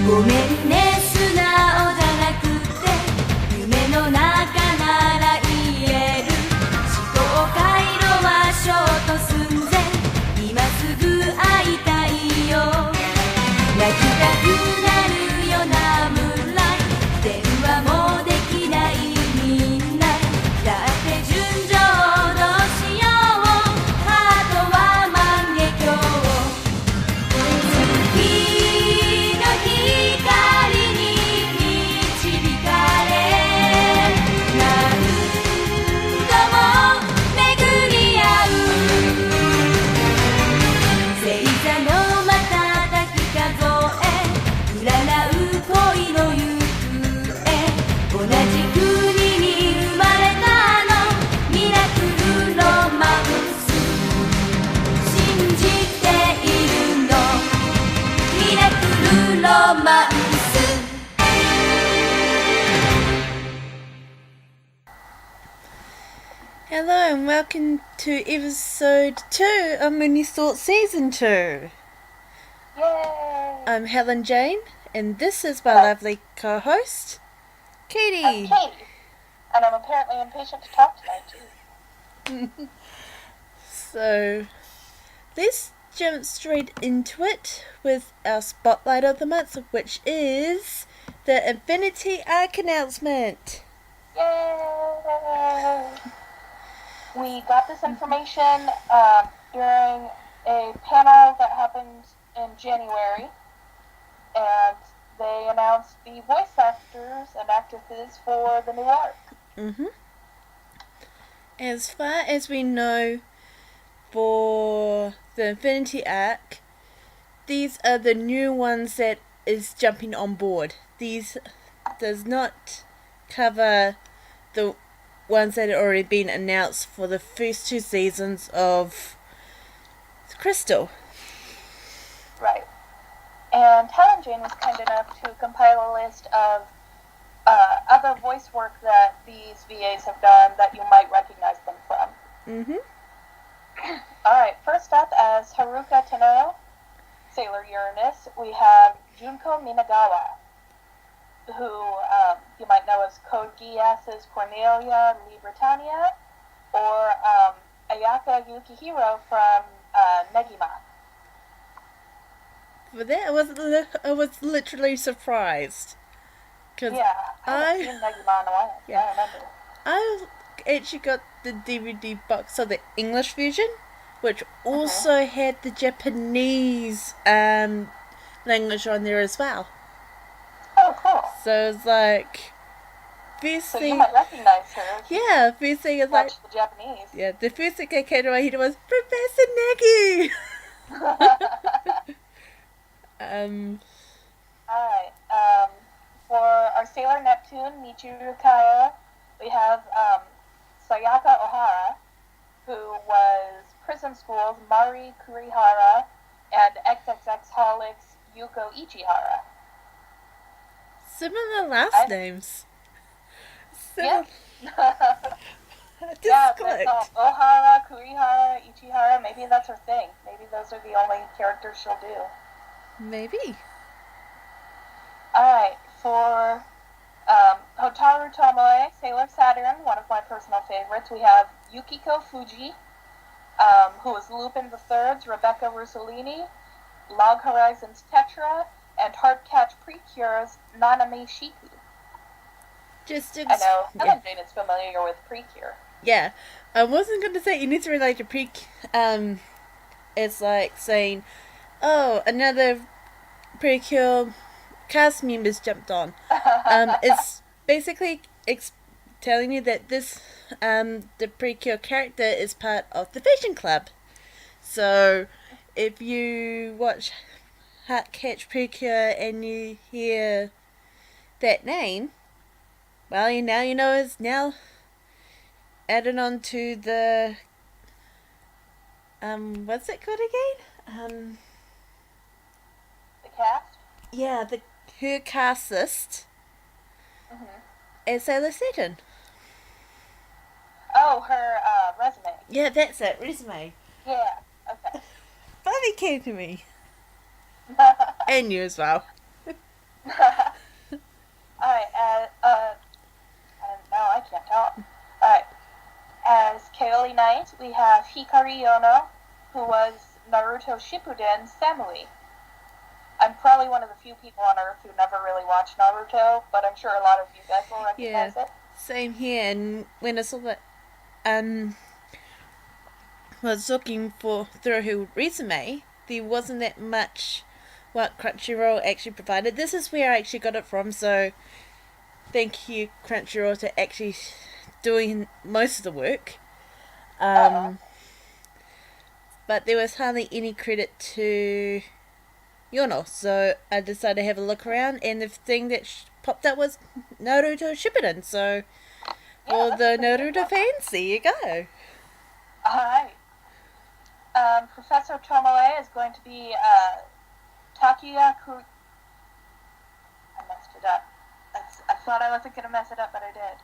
ごめんね素直じゃなくて夢の中なら言える思考回路はショート寸前今すぐ会いたいよ泣きたくなるよなムライ電話もできないみんなだって純情どうしようハートは万華鏡月の光に導かれ何度も巡り合う星座の瞬き数え占う恋の行方同じ国に生まれたのミラクルロマンス信じているのミラクルロマンス Hello and welcome to episode 2 of Moonie Thoughts Season 2. Yay! I'm HellenJane and this is my lovely co-host, Katie. I'm Katie, and I'm apparently impatient to talk tonight too. So, let's jump straight into it with our spotlight of the month, which is the Infinity Arc announcement. Yay! We got this information during a panel that happened in January, and they announced the voice actors and actresses for the new arc. As far as we know, for the Infinity Arc, these are the new ones that is jumping on board. These does not cover the ones that had already been announced for the first 2 seasons of Crystal. Right. And HellenJane was kind enough to compile a list of other voice work that these VAs have done that you might recognize them from. Alright, first up as Haruka Tenno, Sailor Uranus, we have Junko Minagawa, who you might know as Code Geass's Cornelia Lee Britannia, or Ayaka Yukihiro from Negima. For that, I was literally surprised. Cause Yeah, I haven't seen Negima in a while. Yeah. I remember. I actually got the DVD box of the English version, which also had the Japanese language on there as well. Oh, cool. So it's like, first So thing, you might recognize her if you yeah, first thing is like, watch the Japanese. yeah, the first thing that came to my head was Professor Negi. Alright, for our Sailor Neptune, Michiru Kaya, we have Sayaka Ohara, who was Prison School's Mari Kurihara, and XXX Holics Yuko Ichihara. Similar last names. Yeah. Just Yeah, clicked. but Ohara, Kurihara, Ichihara, maybe that's her thing. Maybe those are the only characters she'll do. Maybe. Alright, for Hotaru Tomoe, Sailor Saturn, one of my personal favorites, we have Yukiko Fuji, who is Lupin III's Rebecca Russolini, Log Horizon's Tetra, and Heartcatch Precure's Naname Shiku. I know, HellenJane is familiar with Precure. Yeah, I wasn't going to say anything related to it's like saying, oh, another Precure cast members jumped on. It's basically telling you that this, the Precure character is part of the Fashion Club. So, if you watch Heartcatch Precure and you hear that name, well, now you know it's now added on to the, what's it called again? The cast? Yeah, her cast list as Sailor Saturn. Oh, her resume. Yeah, that's it, resume. Yeah, okay. Finally came to me. And you as well. Alright, now I can't talk. Alright, as Kaoli Knight, we have Hikari Yono, who was Naruto Shippuden Samui. I'm probably one of the few people on Earth who never really watched Naruto, but I'm sure a lot of you guys will recognize it. Same here, and when I saw that, was looking through her resume, there wasn't that much what Crunchyroll actually provided. This is where I actually got it from, so thank you, Crunchyroll, to actually doing most of the work. But there was hardly any credit to Yono, so I decided to have a look around, and the thing that popped up was Naruto Shippuden, so for the Naruto fans, there you go. Alright. Professor Tomoe is going to be Takuya I messed it up. I thought I wasn't going to mess it up, but I did.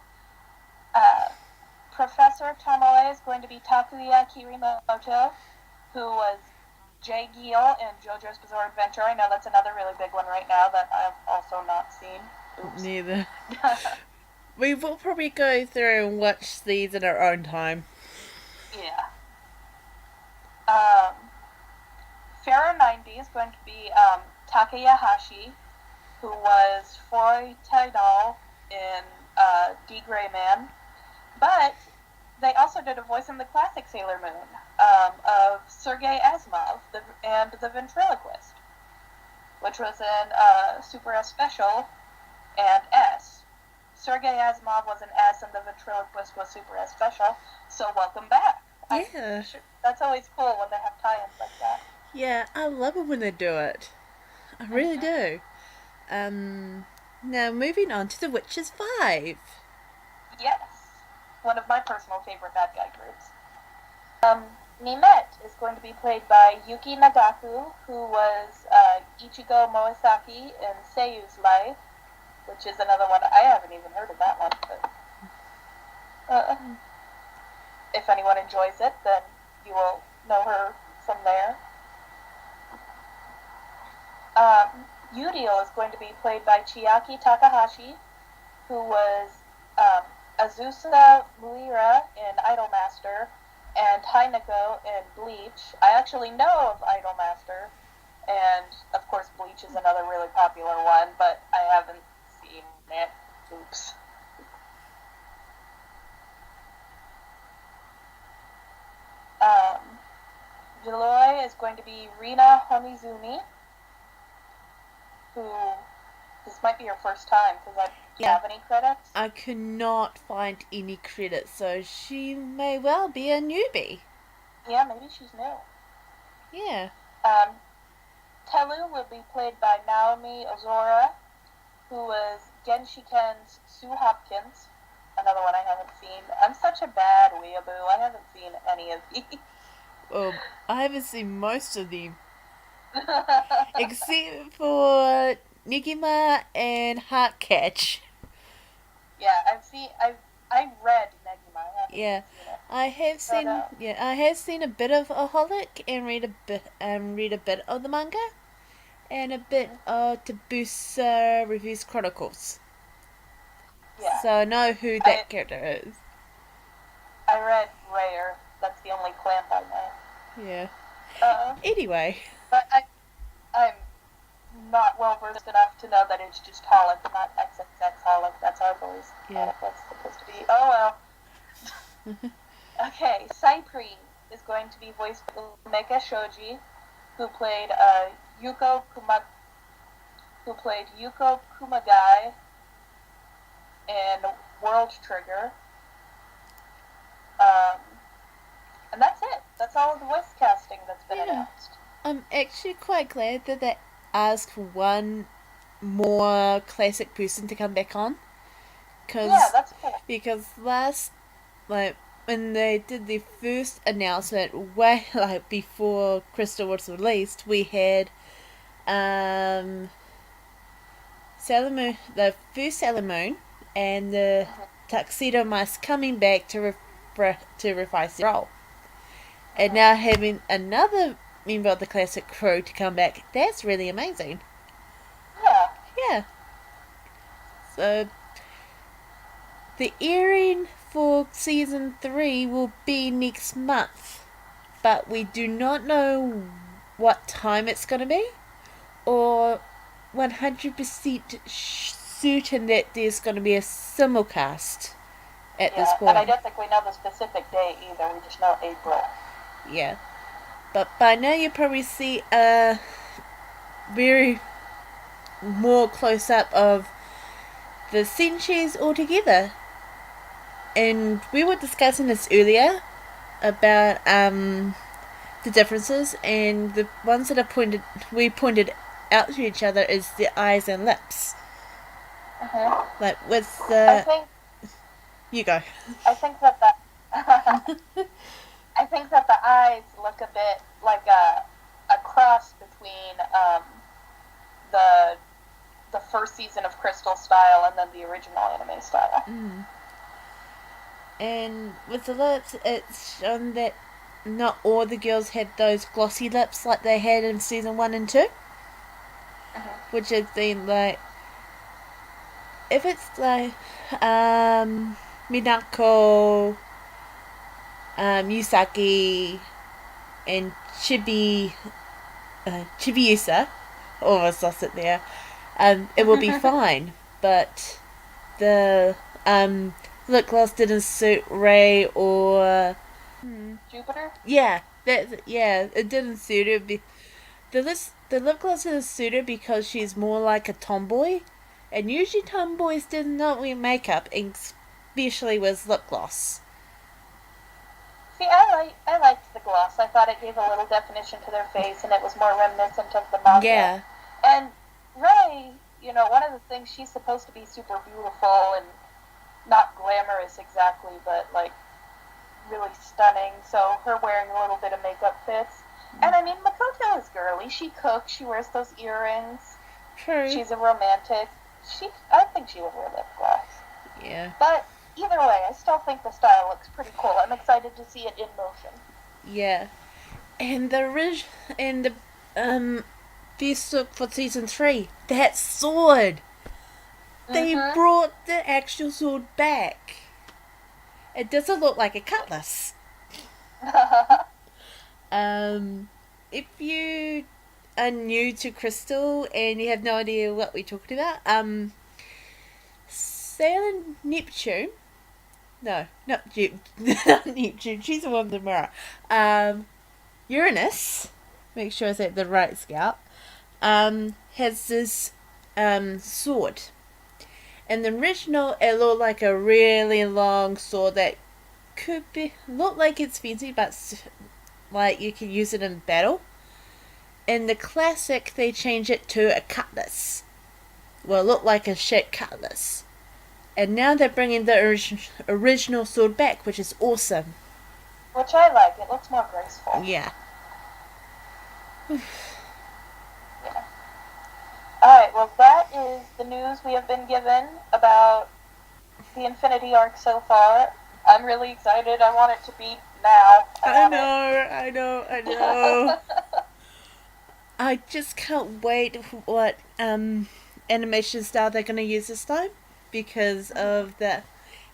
Professor Tomoe is going to be Takuya Kirimoto, who was Jay Giel in JoJo's Bizarre Adventure. I know that's another really big one right now that I've also not seen. Oops. Neither. We will probably go through and watch these in our own time. Yeah. Pharaoh 90 is going to be Takayahashi, who was Foy Taidal in D. Gray Man. But they also did a voice in the classic Sailor Moon of Sergei Asimov and the Ventriloquist, which was in Super S Special and S. Sergei Asimov was an S and the Ventriloquist was Super S Special, so welcome back. Yeah. That's always cool when they have tie-ins like that. Yeah, I love it when they do it. I really do. Now moving on to The Witches 5. Yes. One of my personal favorite bad guy groups. Nimet is going to be played by Yuki Nagaku, who was Ichigo Moesaki in Seiyu's Life, which is another one. I haven't even heard of that one, but if anyone enjoys it, then you will know her from there. Uriel is going to be played by Chiaki Takahashi, who was Azusa Muira in Idolmaster and Hinako in Bleach. I actually know of Idolmaster, and of course Bleach is another really popular one, but I haven't seen it. Oops. Veloy is going to be Rina Homizumi, who, this might be her first time, because I don't have any credits. I could not find any credits, so she may well be a newbie. Yeah, maybe she's new. Yeah. Telu will be played by Naomi Ozora, who was Genshiken's Sue Hopkins, another one I haven't seen. I'm such a bad weeaboo, I haven't seen any of these. I haven't seen most of them. Except for Nigima and Heartcatch. Yeah, I've read Negima. I have seen a bit of Aholic and read a bit of the manga and a bit of Tabusa Reviews Chronicles. Yeah. So I know who that character is. I read Rare. That's the only clamp I know. Yeah. Anyway. But I'm not well versed enough to know that it's just Holic, not XXX Holic. That's our boys. Yeah. That's supposed to be. Oh well. Okay, Cyprien is going to be voiced by Omega Shoji, who played Yuko Kumagai in World Trigger. And that's it. That's all of the voice casting that's been announced. I'm actually quite glad that they asked for one more classic person to come back on. That's cool. Because when they did the first announcement, way before Crystal was released, we had Sailor Moon, the first Sailor Moon, and the Tuxedo Mask coming back to reprise the role. And now having another member of the classic crew to come back, that's really amazing. Yeah. Yeah. So the airing for season 3 will be next month, but we do not know what time it's going to be, or 100% certain that there's going to be a simulcast at this point. And I don't think we know the specific day either. We just know April. Yeah. But by now you probably see a very more close-up of the senshis all together. And we were discussing this earlier about the differences, and the ones that we pointed out to each other is the eyes and lips. Like with the... You go. I think that I think that the eyes look a bit like a cross between the first season of Crystal style and then the original anime style. And with the lips, it's shown that not all the girls had those glossy lips like they had in season 1 and 2. Which has been like, if it's like Minako, Yusaki, and Chibiusa, almost lost it there, it will be fine. But the lip gloss didn't suit Ray or Jupiter? Yeah, it didn't suit her. The lip gloss didn't suit her because she's more like a tomboy, and usually tomboys did not wear makeup, especially with lip gloss. See, I liked the gloss. I thought it gave a little definition to their face, and it was more reminiscent of the manga. Yeah. And Ray, one of the things, she's supposed to be super beautiful and not glamorous exactly, but like really stunning. So her wearing a little bit of makeup fits. And I mean, Makoto is girly. She cooks. She wears those earrings. True. She's a romantic. I think she would wear lip gloss. Yeah. But either way, I still think the style looks pretty cool. I'm excited to see it in motion. Yeah. And the best look for season 3, that sword. They brought the actual sword back. It doesn't look like a cutlass. If you are new to Crystal and you have no idea what we're talking about, Sera Myu, no, not Neptune, she's the one with the mirror. Uranus, make sure I say the right scalp, has this sword. In the original, it looked like a really long sword that could look like it's fancy, but like you can use it in battle. In the classic, they changed it to a cutlass. Well, it looked like a shaped cutlass. And now they're bringing the original sword back, which is awesome. Which I like. It looks more graceful. Yeah. Yeah. Alright, well that is the news we have been given about the Infinity arc so far. I'm really excited. I want it to be now. I know. I just can't wait what animation style they're going to use this time, because of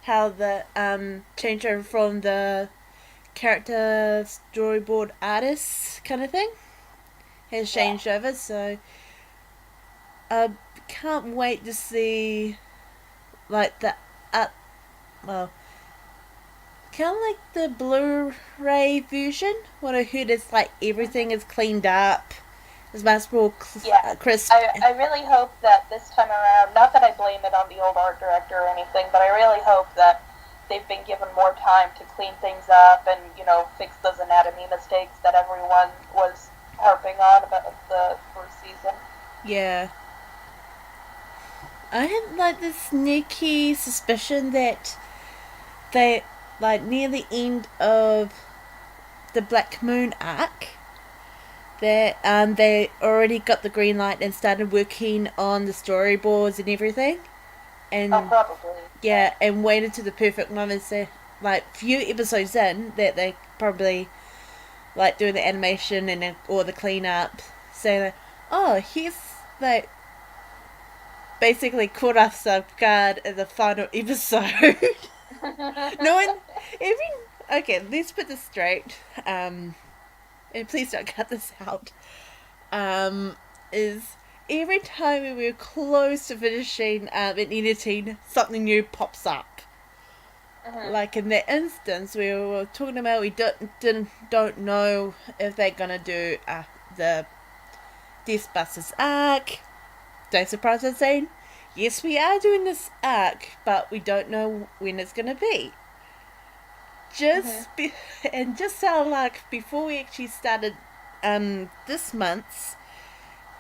how the changeover from the character storyboard artist kind of thing has changed over. So I can't wait to see like the kind of like the Blu-ray version. What I heard is like everything is cleaned up. It's much more crisp. I really hope that this time around, not that I blame it on the old art director or anything, but I really hope that they've been given more time to clean things up and, fix those anatomy mistakes that everyone was harping on about the first season. Yeah. I have like this sneaky suspicion that they, like near the end of the Black Moon arc, that they already got the green light and started working on the storyboards and everything. And probably. Yeah, and waited to the perfect moment, so like few episodes in that they probably like doing the animation and or the cleanup, saying like, oh, here's like basically caught us off guard in the final episode. No one, okay, let's put this straight. And please don't cut this out. Is every time we were close to finishing and editing, something new pops up. Like in that instance, we were talking about we don't know if they're gonna do the Deathbusters arc. Don't surprise us saying, yes, we are doing this arc, but we don't know when it's gonna be. And just our luck, before we actually started this month's,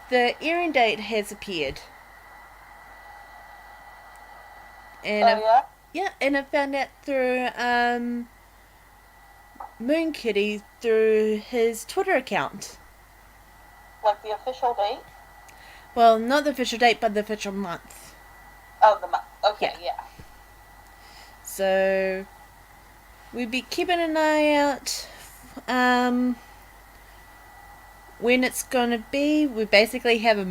the airing date has appeared. And and I found out through Moon Kitty through his Twitter account. Like the official date? Well, not the official date, but the official month. Oh, the month. Okay, yeah. So we'll be keeping an eye out when it's gonna be. We basically have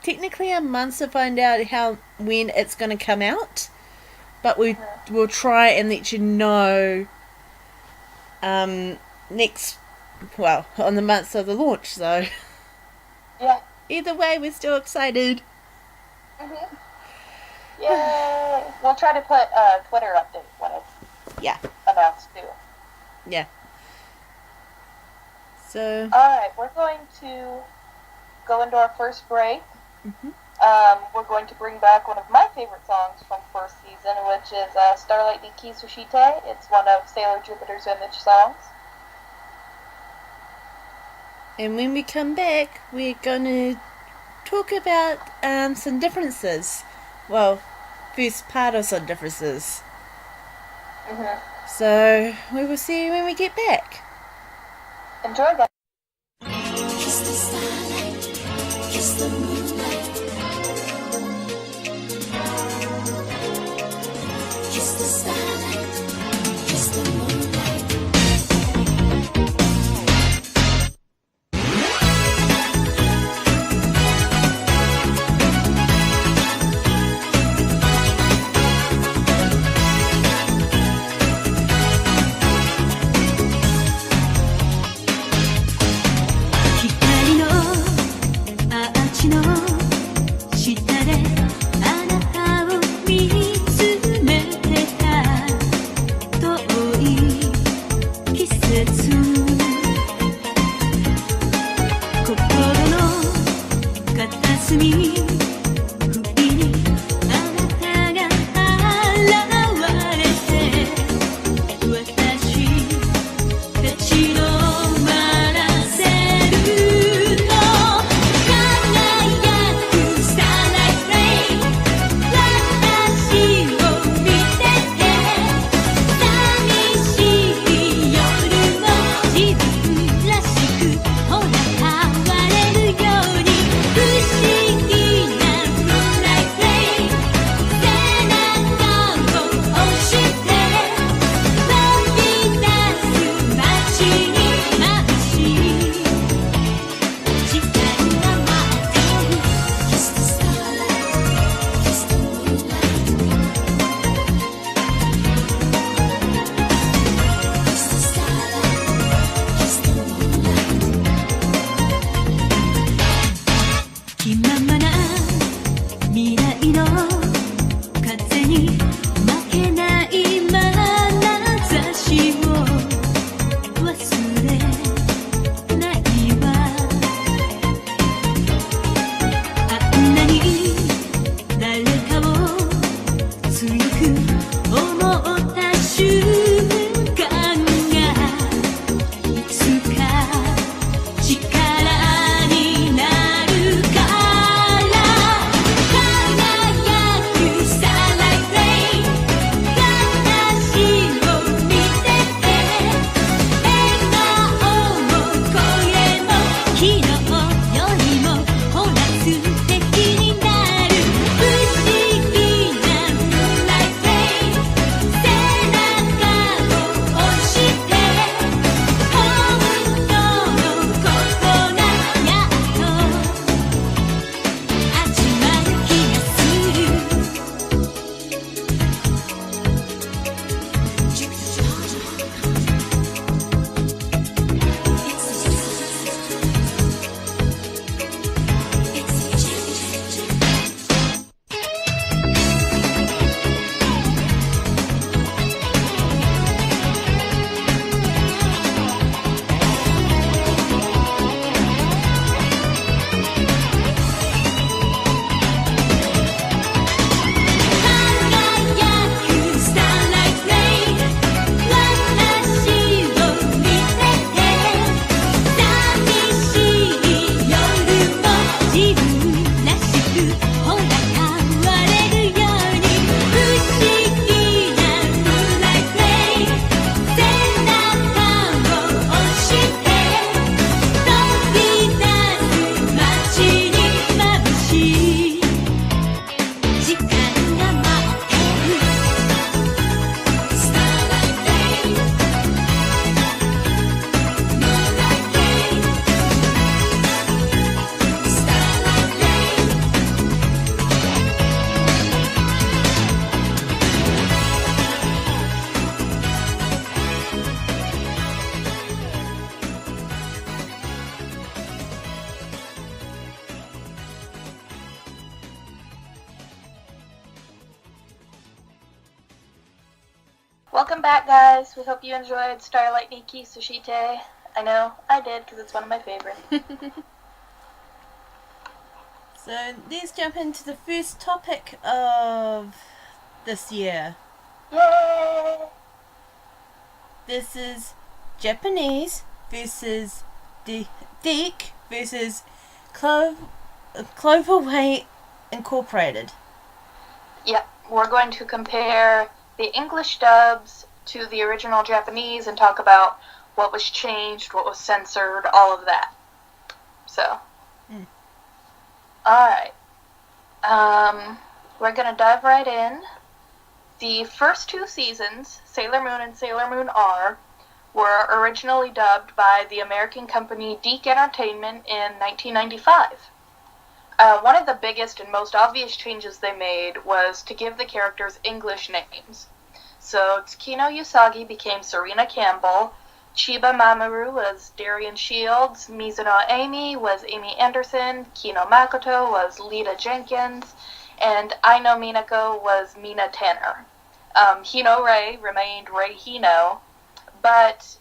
technically a month to find out when it's gonna come out. But we'll try and let you know on the months of the launch, so yeah. Either way, we're still excited. Yay! We'll try to put a Twitter update when it's announced too. Yeah. So. Alright, we're going to go into our first break. We're going to bring back one of my favorite songs from first season, which is Starlight by Kisu Shite. It's one of Sailor Jupiter's Image songs. And when we come back, we're going to talk about some differences. Well, first part of some differences. So, we will see you when we get back. Enjoy that. Kiss the starlight, kiss the moonlight. Kiss the starlight, kiss the moonlight. ほら変われるように不思議な Moonlight Play 背中を押して飛び出す街に眩しい時間が待ってる Starlight Play Moonlight Play Starlight Play Welcome back, guys. We hope you enjoyed Starlight ni Kisu Shite. I know I did because it's one of my favorites. So let's jump into the first topic of this year. Yay! This is Japanese versus DiC versus Cloverway Incorporated. Yep, we're going to compare the English dubs to the original Japanese and talk about what was changed, what was censored, all of that. So, alright. We're going to dive right in. The first two seasons, Sailor Moon and Sailor Moon R, were originally dubbed by the American company DiC Entertainment in 1995. One of the biggest and most obvious changes they made was to give the characters English names. So Tsukino Usagi became Serena Campbell, Chiba Mamoru was Darian Shields, Mizuno Amy was Amy Anderson, Kino Makoto was Lita Jenkins, and Aino Minako was Mina Tanner. Hino Rei remained Rei Hino, but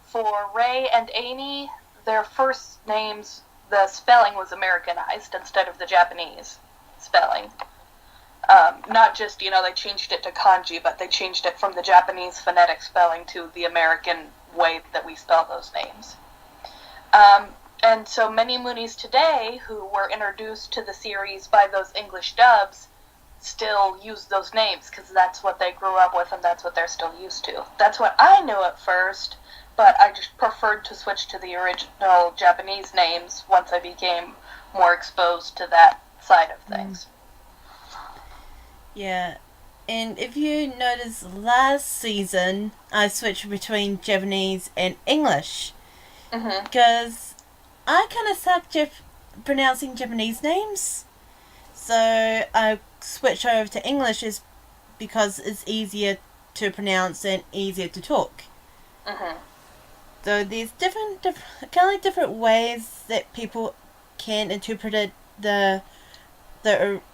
for Rei and Amy, their first names, the spelling was Americanized instead of the Japanese spelling. Not just, they changed it to kanji, but they changed it from the Japanese phonetic spelling to the American way that we spell those names. And so many Moonies today who were introduced to the series by those English dubs still use those names because that's what they grew up with and that's what they're still used to. That's what I knew at first, but I just preferred to switch to the original Japanese names once I became more exposed to that side of things. Yeah, and if you notice, last season I switched between Japanese and English because I kind of suck pronouncing Japanese names, so I switched over to English is because it's easier to pronounce and easier to talk. So there's different ways that people can interpret the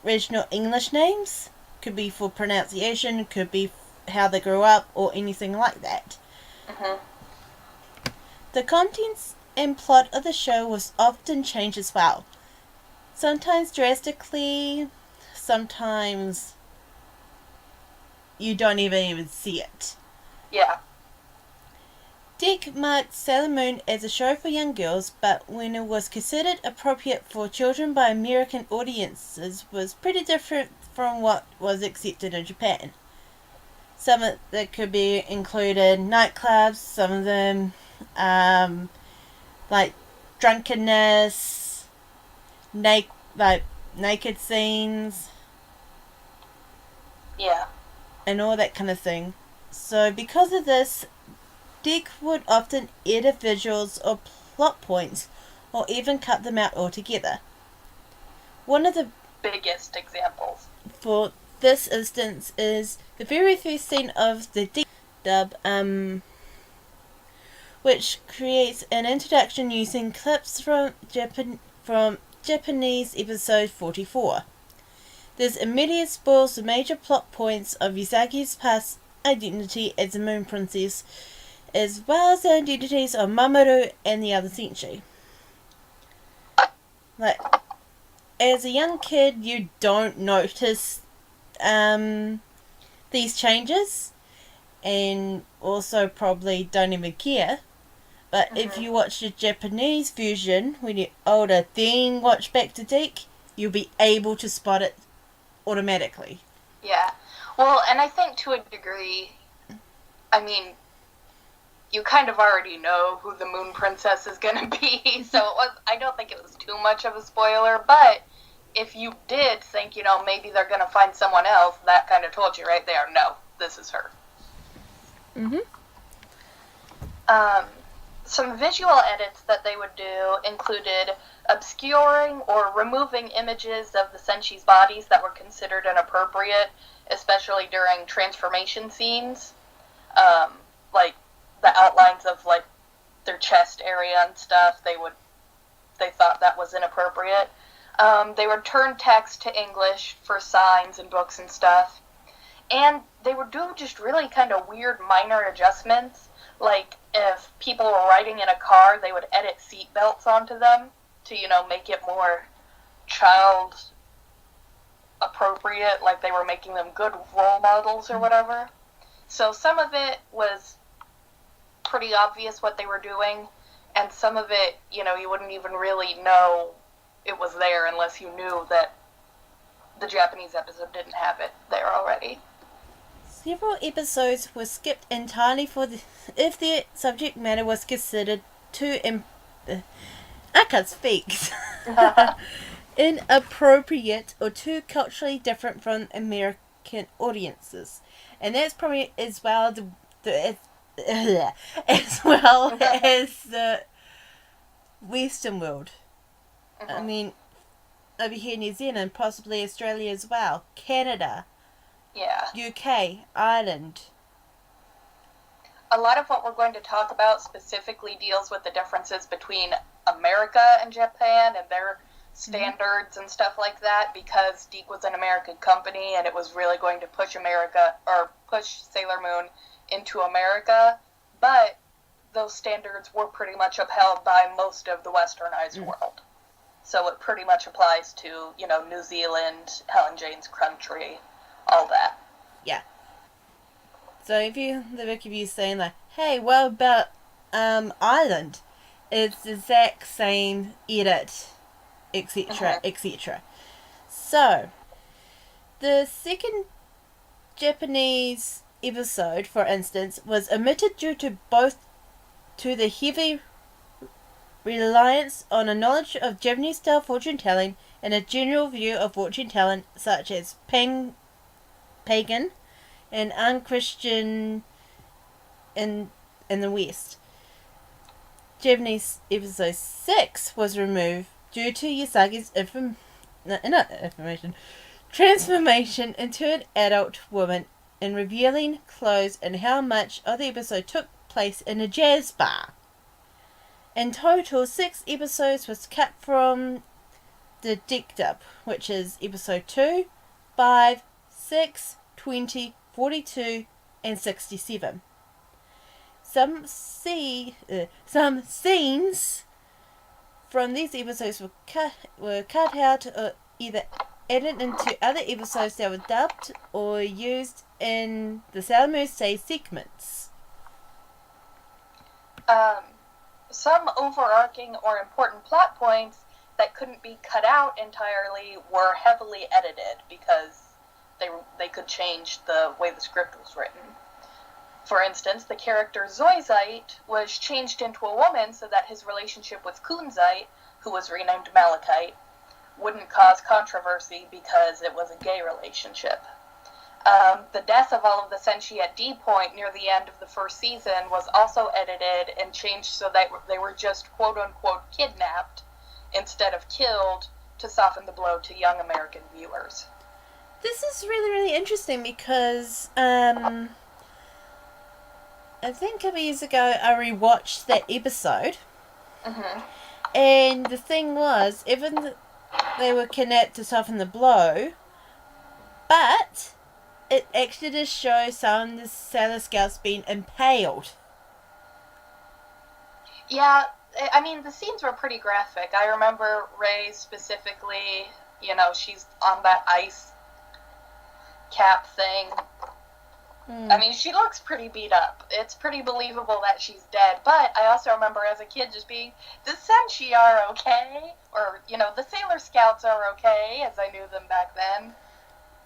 original English names. Could be for pronunciation, could be how they grew up, or anything like that. The contents and plot of the show was often changed as well. Sometimes drastically, sometimes you don't even see it. Yeah. DiC marked Sailor Moon as a show for young girls, but when it was considered appropriate for children by American audiences was pretty different from what was accepted in Japan. Some of that could be included nightclubs, some of them like drunkenness, naked scenes, and all that kind of thing. So because of this, DiC would often edit visuals or plot points, or even cut them out altogether. One of the biggest examples for this instance is the very first scene of the DiC dub, which creates an introduction using clips from Japanese episode 44. This immediately spoils the major plot points of Usagi's past identity as a Moon Princess, as well as the identities of Mamoru and the other Senshi. As a young kid, you don't notice these changes, and also probably don't even care. But if you watch the Japanese version when you're older, then watch back to DiC, you'll be able to spot it automatically. Yeah. Well, and I think to a degree, I mean, you kind of already know who the Moon Princess is going to be, so I don't think it was too much of a spoiler, but if you did think, maybe they're going to find someone else, that kind of told you right there, no, this is her. Mm-hmm. Some visual edits that they would do included obscuring or removing images of the Senshi's bodies that were considered inappropriate, especially during transformation scenes, like the outlines of like their chest area and stuff. They thought that was inappropriate. They would turn text to English for signs and books and stuff, and they would do just really kind of weird minor adjustments. Like, if people were riding in a car, they would edit seat belts onto them to, make it more child appropriate, like they were making them good role models or whatever. So some of it was pretty obvious what they were doing, and some of it, you wouldn't even really know it was there unless you knew that the Japanese episode didn't have it there already. Several episodes were skipped entirely if the subject matter was considered too I can't speak. Inappropriate or too culturally different from American audiences, and that's probably as well as well as the Western world. I mean, over here in New Zealand, possibly Australia as well, Canada. Yeah. UK, Ireland. A lot of what we're going to talk about specifically deals with the differences between America and Japan and their standards and stuff like that, because DiC was an American company and it was really going to push Sailor Moon into America, but those standards were pretty much upheld by most of the westernized world. So it pretty much applies to, New Zealand, HellenJane's country, all that. Yeah. So if you the book of you saying like, hey, what about Ireland? It's the exact same edit, etc., etc. So the second Japanese episode, for instance, was omitted due to the heavy reliance on a knowledge of Japanese style fortune telling and a general view of fortune telling such as pagan and unchristian in the West. Japanese episode 6 was removed due to Yasagi's transformation into an adult woman in revealing clothes, and how much of the episode took place in a jazz bar. In total, 6 episodes was cut from the DiC dub, which is episode 2, 5, 6, 20, 42, and 67. Some scenes from these episodes were cut out or either added into other episodes that were dubbed or used in the Sera Myu segments. Some overarching or important plot points that couldn't be cut out entirely were heavily edited because they could change the way the script was written. For instance, the character Zoisite was changed into a woman so that his relationship with Kunzite, who was renamed Malachite, wouldn't cause controversy because it was a gay relationship. The death of all of the Senshi at D point near the end of the first season was also edited and changed so that they were just quote-unquote kidnapped instead of killed to soften the blow to young American viewers. This is really, really interesting because I think a couple years ago I rewatched that episode, and the thing was, even they were kidnapped to soften the blow, but it actually just shows some of the Sailor Scouts being impaled. Yeah, I mean, the scenes were pretty graphic. I remember Ray specifically, she's on that ice cap thing, I mean, she looks pretty beat up. It's pretty believable that she's dead. But I also remember as a kid just being, the Senshi are okay. Or, the Sailor Scouts are okay, as I knew them back then.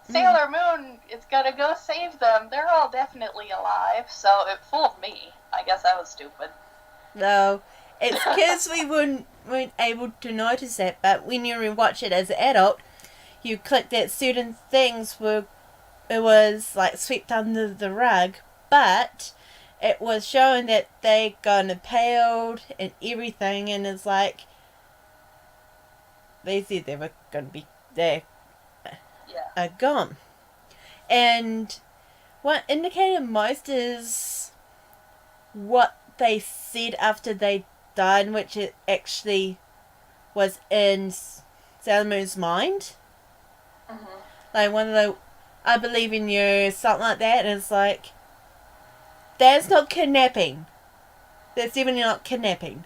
Sailor Moon is gonna go save them. They're all definitely alive. So it fooled me. I guess I was stupid. No, it's because we weren't able to notice that. But when you rewatch it as an adult, you click that certain things it was like swept under the rug, but it was showing that they got impaled and everything, and it's like they said they were going to be there, gone. And what indicated most is what they said after they died, which it actually was in Sera Myu's mind. Mm-hmm. Like one of the I believe in you, something like that, and it's like, that's not kidnapping. That's definitely not kidnapping.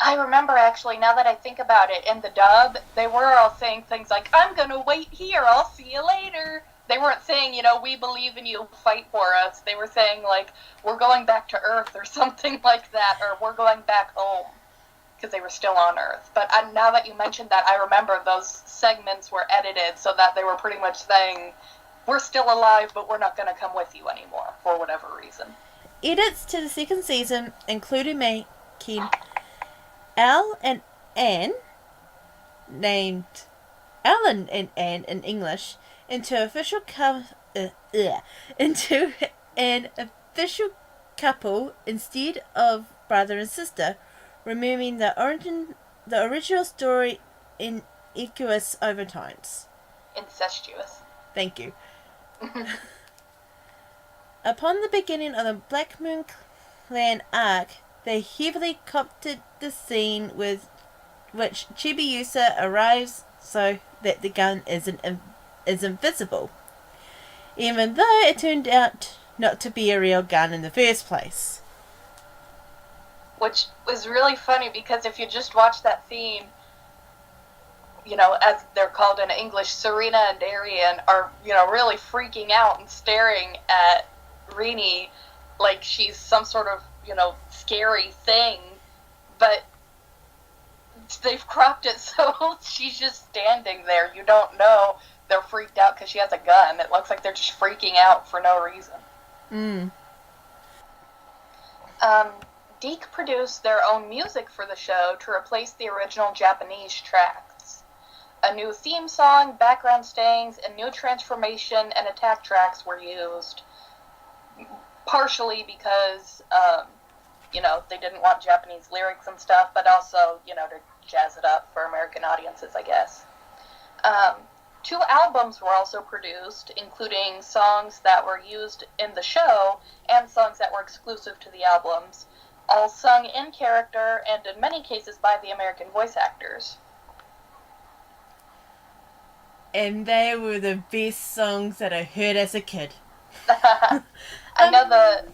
I remember, actually, now that I think about it, in the dub, they were all saying things like, I'm gonna wait here, I'll see you later. They weren't saying, we believe in you, fight for us. They were saying, like, we're going back to Earth, or something like that, or we're going back home, because they were still on Earth. But now that you mentioned that, I remember those segments were edited so that they were pretty much saying, we're still alive, but we're not going to come with you anymore, for whatever reason. Edits to the second season included making Al and Anne, named Alan and Anne in English, into an official couple instead of brother and sister, removing the original story inaccuracies over times. Incestuous. Thank you. Upon the beginning of the Black Moon Clan arc, they heavily copied the scene with which Chibiusa arrives so that the gun is invisible, even though it turned out not to be a real gun in the first place. Which was really funny, because if you just watch that scene, as they're called in English, Serena and Darian are, really freaking out and staring at Rini like she's some sort of, scary thing, but they've cropped it so she's just standing there. You don't know they're freaked out because she has a gun. It looks like they're just freaking out for no reason. DiC produced their own music for the show to replace the original Japanese tracks. A new theme song, background stings, and new transformation and attack tracks were used. Partially because, they didn't want Japanese lyrics and stuff, but also, to jazz it up for American audiences, I guess. 2 albums were also produced, including songs that were used in the show and songs that were exclusive to the albums, all sung in character and in many cases by the American voice actors. And they were the best songs that I heard as a kid. I know the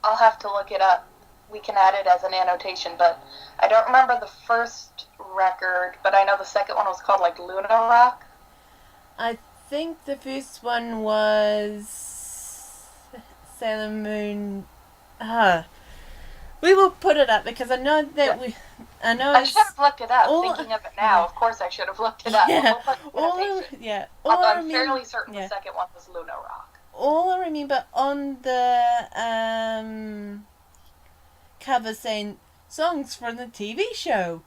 I'll have to look it up. We can add it as an annotation, but I don't remember the first record, but I know the second one was called, like, Luna Rock. I think the first one was Sailor Moon. We will put it up because I know that I should have looked it up. Thinking of it now, of course I should have looked it up. Yeah. Although I'm fairly certain the second one was Luna Rock. All I remember on the cover saying songs from the TV show.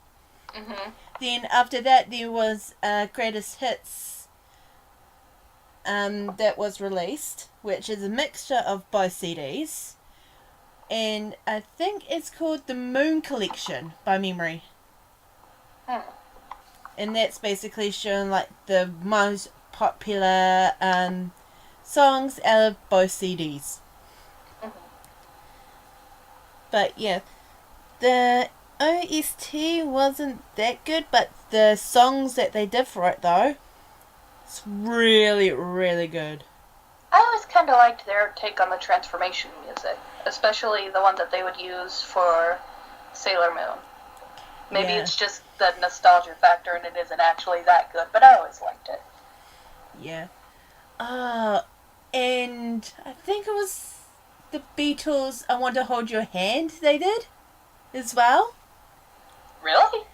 Mm-hmm. Then after that there was Greatest Hits that was released, which is a mixture of both CDs. And I think it's called the Moon Collection, by memory. And that's basically showing like the most popular songs out of both CDs. But yeah, the OST wasn't that good, but the songs that they did for it though, it's really, really good. I always kind of liked their take on the transformation music, especially the one that they would use for Sailor Moon. Maybe it's just the nostalgia factor and it isn't actually that good, but I always liked it. Yeah. and I think it was the Beatles' I Want to Hold Your Hand they did as well. Really?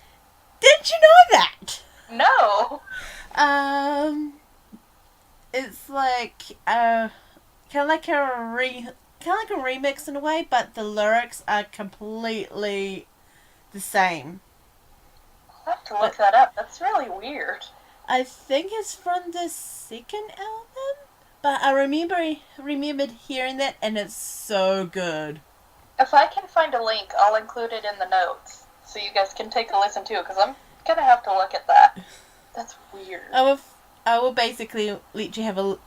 Did you know that? No. It's like kind of like a remix in a way, but the lyrics are completely the same. I'll have to look that up. That's really weird. I think it's from the second album, but I remembered hearing that, and it's so good. If I can find a link, I'll include it in the notes so you guys can take a listen too, because I'm gonna have to look at that. That's weird. I will basically let you have a look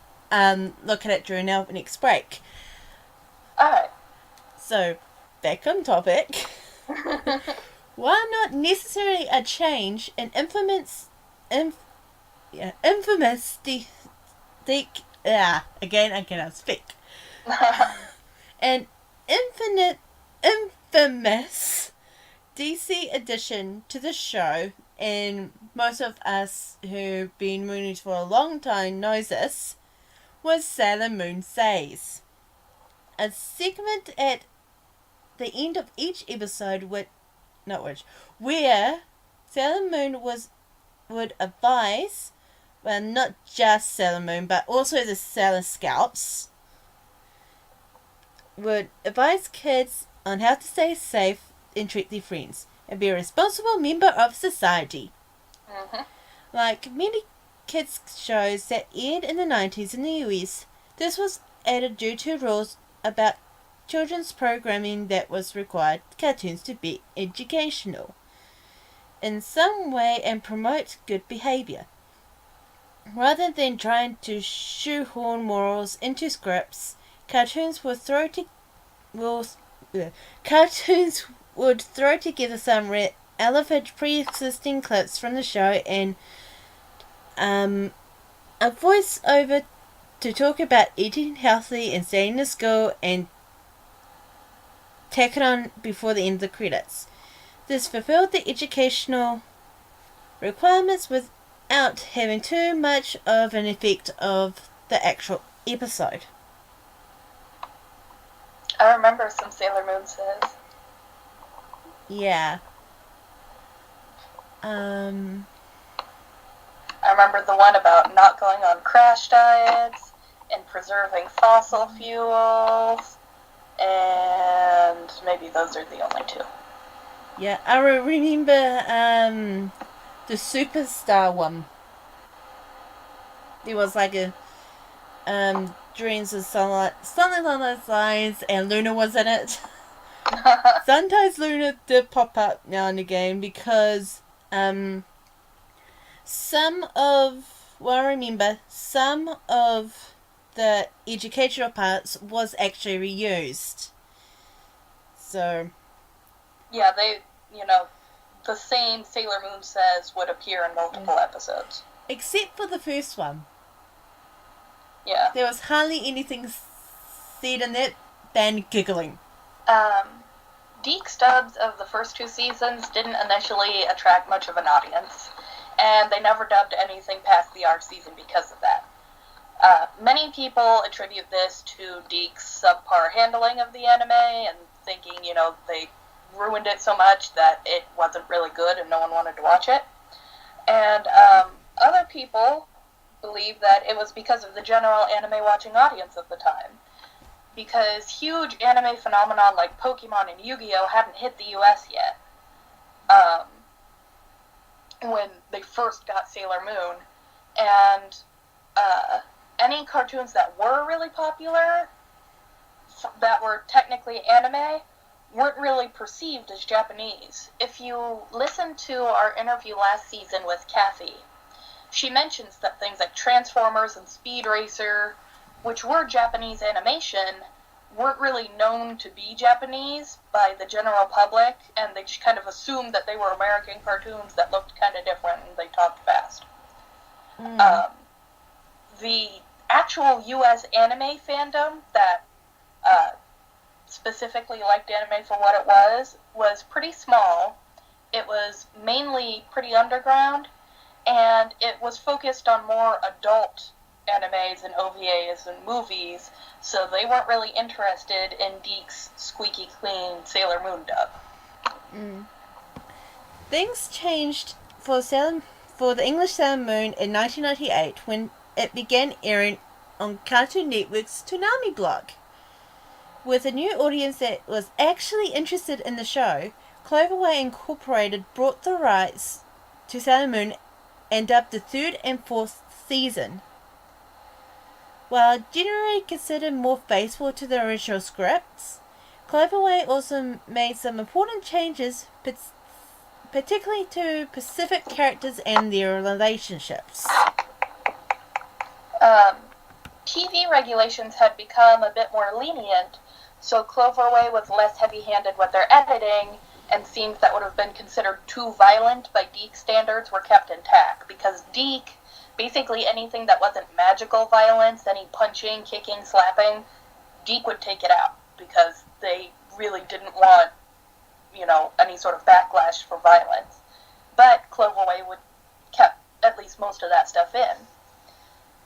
at it during our next break. Alright. So, back on topic. While not necessarily a change, an infamous again I cannot speak. An infamous DC addition to the show, and most of us who've been Moonies for a long time knows this, was Sailor Moon Says. A segment at the end of each episode where Sailor Moon would advise, well, not just Sailor Moon, but also the Sailor Scouts, would advise kids on how to stay safe and treat their friends and be a responsible member of society. Mm-hmm. Like many kids shows that aired in the 90s in the US, this was added due to rules about children's programming that was required cartoons to be educational in some way and promote good behavior. Rather than trying to shoehorn morals into scripts, cartoons would throw together some relevant pre-existing clips from the show and a voice-over to talk about eating healthy and staying in school and tack it on before the end of the credits. This fulfilled the educational requirements without having too much of an effect of the actual episode. I remember some Sailor Moon Says. Yeah. I remember the one about not going on crash diets and preserving fossil fuels, and maybe those are the only two. Yeah, I remember the Superstar one. There was like a Dreams of Sunlight, something along those lines, and Luna was in it. Sometimes Luna did pop up now and again because some of the educational parts was actually reused. So yeah, the same Sailor Moon Says would appear in multiple episodes. Except for the first one. Yeah. There was hardly anything said in it than giggling. DiC stubs of the first two seasons didn't initially attract much of an audience, and they never dubbed anything past the arc season because of that. Many people attribute this to DiC's subpar handling of the anime and thinking, they ruined it so much that it wasn't really good and no one wanted to watch it. And other people believe that it was because of the general anime watching audience of the time. Because huge anime phenomenon like Pokemon and Yu-Gi-Oh! Hadn't hit the US yet. When they first got Sailor Moon. And any cartoons that were really popular, that were technically anime, weren't really perceived as Japanese. If you listen to our interview last season with Kathy, she mentions that things like Transformers and Speed Racer, which were Japanese animation, weren't really known to be Japanese by the general public, and they just kind of assumed that they were American cartoons that looked kind of different and they talked fast. The actual US anime fandom that specifically liked anime for what it was pretty small. It was mainly pretty underground, and it was focused on more adult animes and OVAs and movies, so they weren't really interested in DiC's squeaky clean Sailor Moon dub. Things changed for the English Sailor Moon in 1998 when it began airing on Cartoon Network's Toonami block. With a new audience that was actually interested in the show, Cloverway Incorporated bought the rights to Sailor Moon and dubbed the third and fourth season. While generally considered more faithful to the original scripts, Cloverway also made some important changes, particularly to specific characters and their relationships. TV regulations had become a bit more lenient, so Cloverway was less heavy-handed with their editing, and scenes that would have been considered too violent by DiC standards were kept intact, because DiC, basically anything that wasn't magical violence, any punching, kicking, slapping, DiC would take it out, because they really didn't want, any sort of backlash for violence. But Cloverway would kept at least most of that stuff in.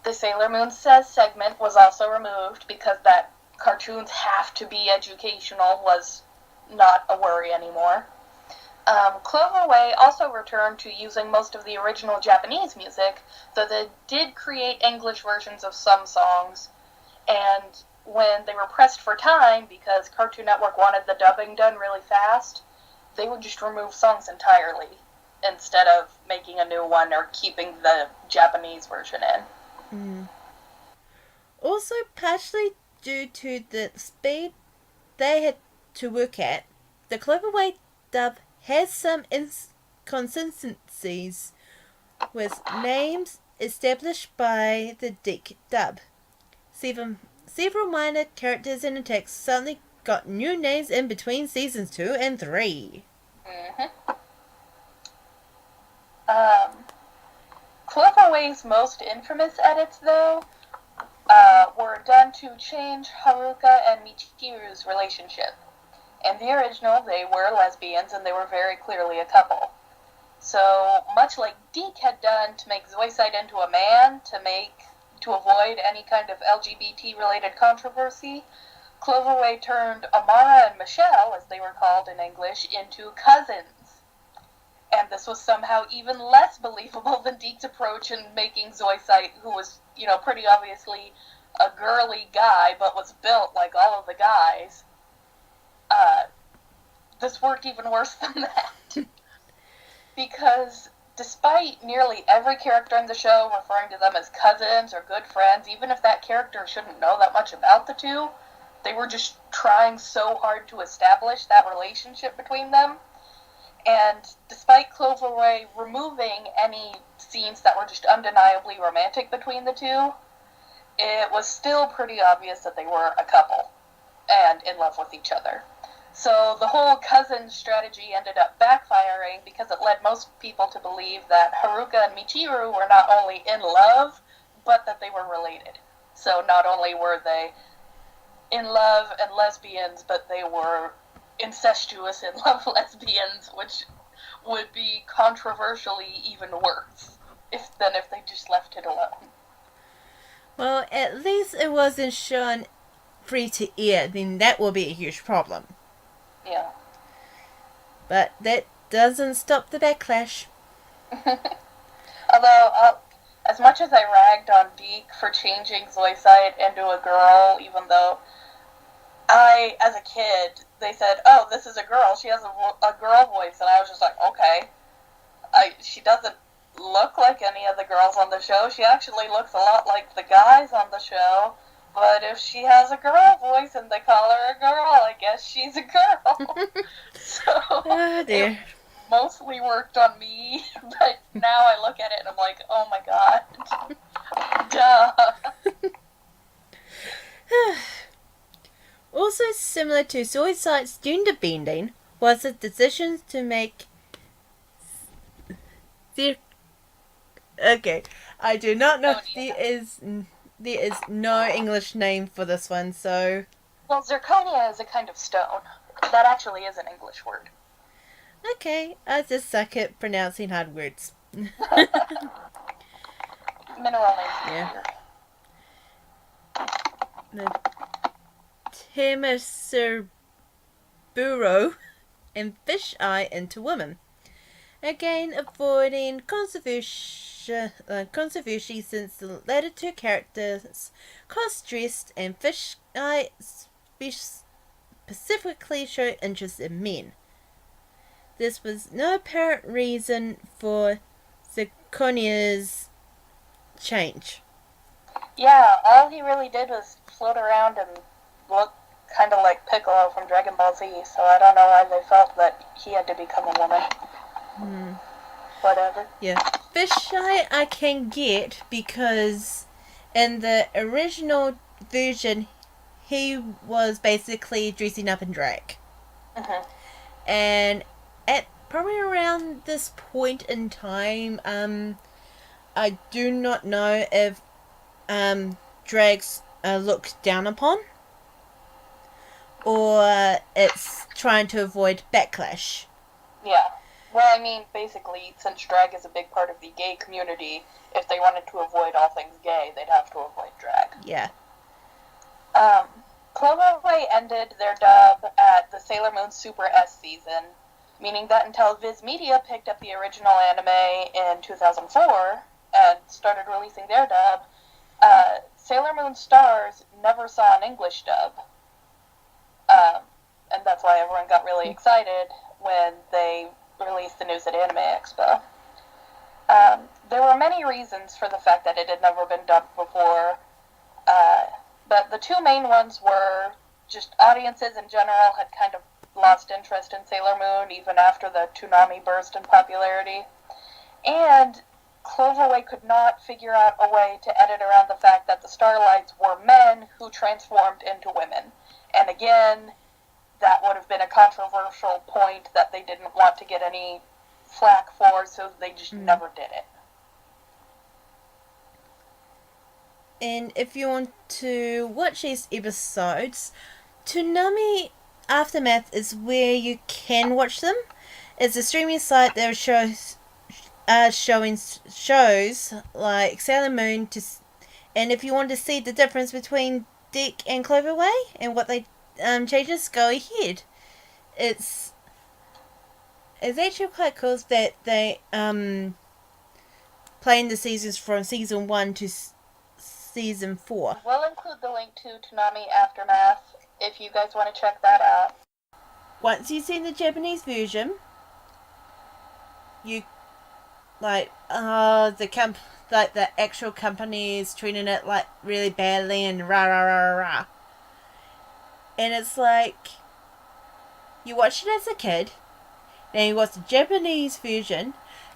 The Sailor Moon Says segment was also removed because that cartoons have to be educational was not a worry anymore. Cloverway also returned to using most of the original Japanese music, though they did create English versions of some songs, and when they were pressed for time, because Cartoon Network wanted the dubbing done really fast, they would just remove songs entirely, instead of making a new one or keeping the Japanese version in. Also, partially due to the speed they had to work at, the Cloverway dub has some inconsistencies with names established by the DiC dub. Several minor characters and attacks suddenly got new names in between seasons 2 and 3. Cloverway's most infamous edits, though, were done to change Haruka and Michiru's relationship. In the original, they were lesbians, and they were very clearly a couple. So, much like DiC had done to make Zoisite into a man, to avoid any kind of LGBT-related controversy, Cloverway turned Amara and Michelle, as they were called in English, into cousins. And this was somehow even less believable than DiC's approach in making Zoisite, who was, pretty obviously a girly guy, but was built like all of the guys. This worked even worse than that. Because despite nearly every character in the show referring to them as cousins or good friends, even if that character shouldn't know that much about the two, they were just trying so hard to establish that relationship between them. And despite Cloverway removing any scenes that were just undeniably romantic between the two, it was still pretty obvious that they were a couple and in love with each other. So the whole cousin strategy ended up backfiring because it led most people to believe that Haruka and Michiru were not only in love, but that they were related. So not only were they in love and lesbians, but they were incestuous in love lesbians, which would be controversially even worse if they just left it alone. Well, at least it wasn't shown free to air, then that will be a huge problem. Yeah. But that doesn't stop the backlash. Although, as much as I ragged on DiC for changing Zoisite into a girl, even though as a kid, they said, oh, this is a girl, she has a girl voice, and I was just like, okay. She doesn't look like any of the girls on the show. She actually looks a lot like the guys on the show. But if she has a girl voice and they call her a girl, I guess she's a girl. So oh dear. It mostly worked on me, but now I look at it and I'm like, oh my god. Duh. Also similar to Zoisite's gender bending was the decision to make okay, I do not know if there is no English name for this one, so... Well, zirconia is a kind of stone. That actually is an English word. Okay, I just suck at pronouncing hard words. Mineral names. Yeah. the Temasuburo and Fish Eye into women. Again, avoiding controversy since the latter two characters, cross-dressed and Fish Eye specifically show interest in men. This was no apparent reason for Zirconia's change. Yeah, all he really did was float around and look kind of like Piccolo from Dragon Ball Z, so I don't know why they felt that he had to become a woman. Whatever. Yeah. Fish Eye I can get because in the original version he was basically dressing up in drag. And at probably around this point in time, I do not know if drags are looked down upon or it's trying to avoid backlash. Yeah. Well, I mean, basically, since drag is a big part of the gay community, if they wanted to avoid all things gay, they'd have to avoid drag. Yeah. Cloverway ended their dub at the Sailor Moon Super S season, meaning that until Viz Media picked up the original anime in 2004 and started releasing their dub, Sailor Moon Stars never saw an English dub. And that's why everyone got really excited when they released the news at Anime Expo. There were many reasons for the fact that it had never been dubbed before, but the two main ones were just audiences in general had kind of lost interest in Sailor Moon even after the Toonami burst in popularity, and Cloverway could not figure out a way to edit around the fact that the Starlights were men who transformed into women. And again, that would have been a controversial point that they didn't want to get any flack for, so they just never did it. And if you want to watch these episodes, Toonami Aftermath is where you can watch them. It's a streaming site that shows showing shows like Sailor Moon and if you want to see the difference between DiC and Cloverway and what they changes, go ahead. It's actually quite cool that they playing the seasons from season 1 to season 4. We'll include the link to Toonami Aftermath if you guys want to check that out. Once you've seen the Japanese version, you the actual company is treating it like really badly and rah rah rah rah. And it's like you watched it as a kid, then you watch the Japanese version.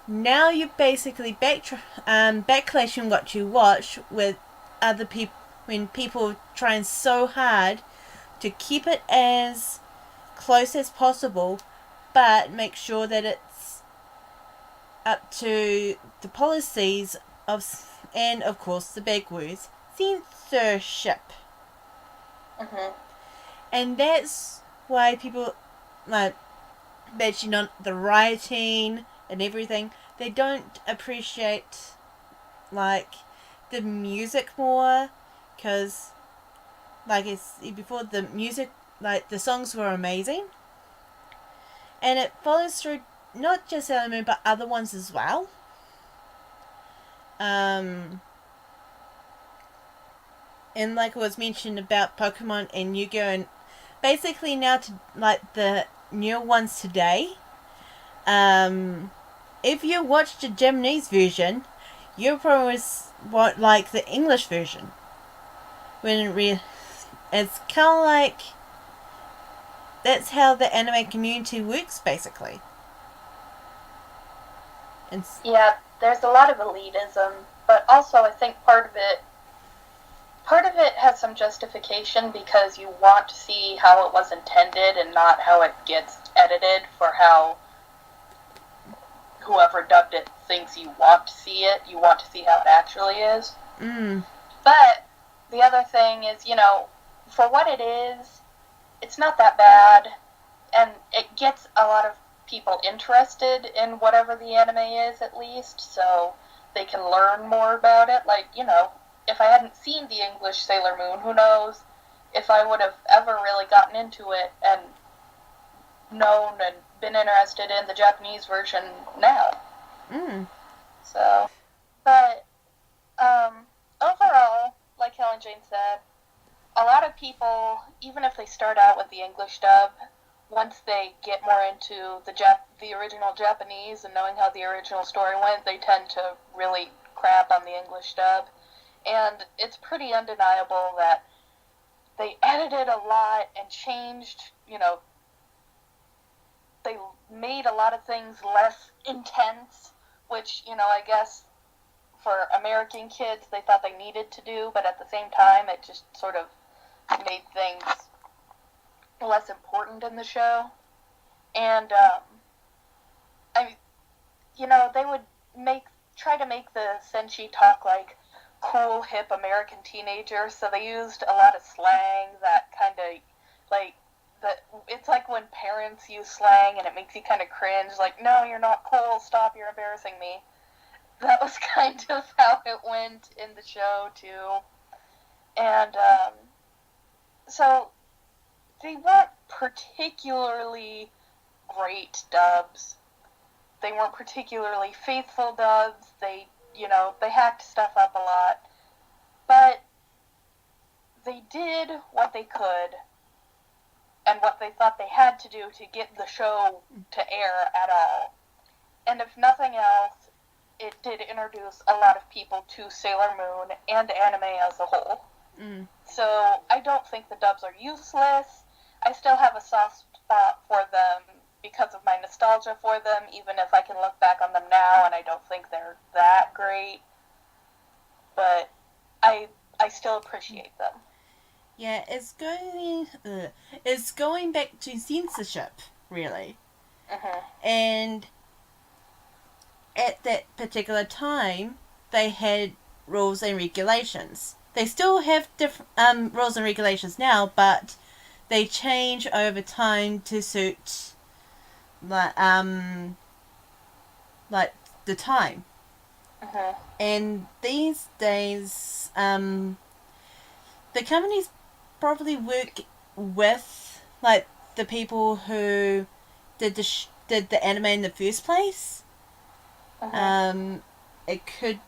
Now you're basically backlashing what you watch with other people when people trying so hard to keep it as close as possible, but make sure that it's up to the policies of, and of course the big words, censorship. And that's why people mention on the writing and everything. They don't appreciate the music more, because like I said before, the music, the songs were amazing, and it follows through not just Sailor Moon but other ones as well. And like it was mentioned about Pokemon and Yu-Gi-Oh, and basically now to the new ones today, if you watch the Japanese version, you probably won't like the English version. When it's kind of like that's how the anime community works, basically. And yeah, there's a lot of elitism, but also I think part of it has some justification because you want to see how it was intended and not how it gets edited for how whoever dubbed it thinks you want to see it. You want to see how it actually is. But the other thing is, for what it is, it's not that bad, and it gets a lot of people interested in whatever the anime is, at least, so they can learn more about it. if I hadn't seen the English Sailor Moon, who knows if I would have ever really gotten into it and known and been interested in the Japanese version now. So, but overall, like HellenJane said, a lot of people, even if they start out with the English dub, once they get more into the original Japanese and knowing how the original story went, they tend to really crap on the English dub. And it's pretty undeniable that they edited a lot and changed, they made a lot of things less intense, which, I guess for American kids they thought they needed to do, but at the same time it just sort of made things less important in the show. And, they would try to make the Senshi talk like cool, hip American teenagers, so they used a lot of slang that kind of, it's like when parents use slang and it makes you kind of cringe, like, no, you're not cool, stop, you're embarrassing me. That was kind of how it went in the show, too. And, so, they weren't particularly great dubs. They weren't particularly faithful dubs. They hacked stuff up a lot. But they did what they could and what they thought they had to do to get the show to air at all. And if nothing else, it did introduce a lot of people to Sailor Moon and anime as a whole. So I don't think the dubs are useless. I still have a soft spot for them because of my nostalgia for them, even if I can look back on them now and I don't think they're that great. But I still appreciate them. Yeah, it's going back to censorship, really. And at that particular time, they had rules and regulations. They still have different rules and regulations now, but they change over time to suit like the time. And these days, the companies probably work with like the people who did the anime in the first place. It could,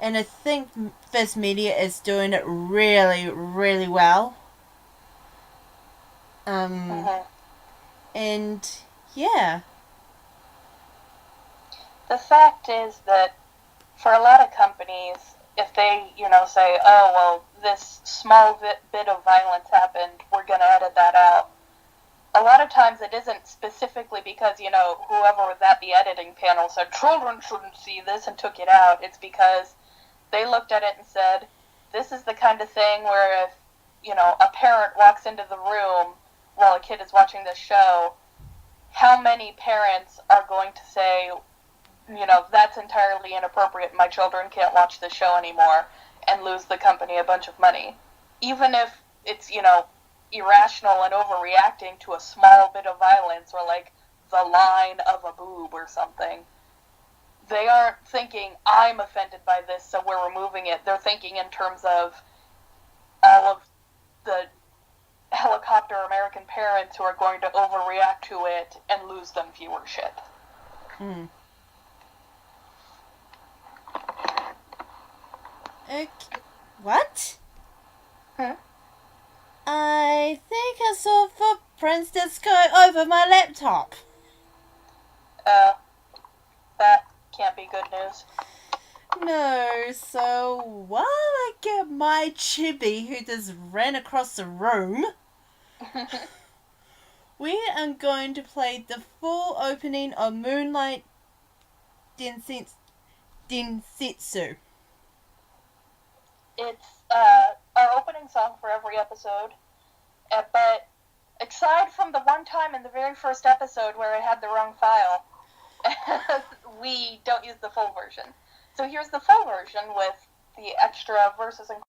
and I think Viz Media is doing it really, really well. And yeah. The fact is that for a lot of companies, if they, say, oh, well, this small bit of violence happened, we're going to edit that out. A lot of times it isn't specifically because, whoever was at the editing panel said, children shouldn't see this and took it out. It's because they looked at it and said, this is the kind of thing where if, a parent walks into the room while a kid is watching this show, how many parents are going to say, that's entirely inappropriate, my children can't watch this show anymore, and lose the company a bunch of money. Even if it's, irrational and overreacting to a small bit of violence, or like the line of a boob or something. They aren't thinking, I'm offended by this, so we're removing it. They're thinking in terms of all of the helicopter American parents who are going to overreact to it and lose them viewership. Okay. What? I think I saw footprints just go over my laptop. That can't be good news. No, so while I get my chibi who just ran across the room, we are going to play the full opening of Moonlight Densetsu. It's our opening song for every episode, but aside from the one time in the very first episode where I had the wrong file, we don't use the full version. So here's the full version with the extra verses and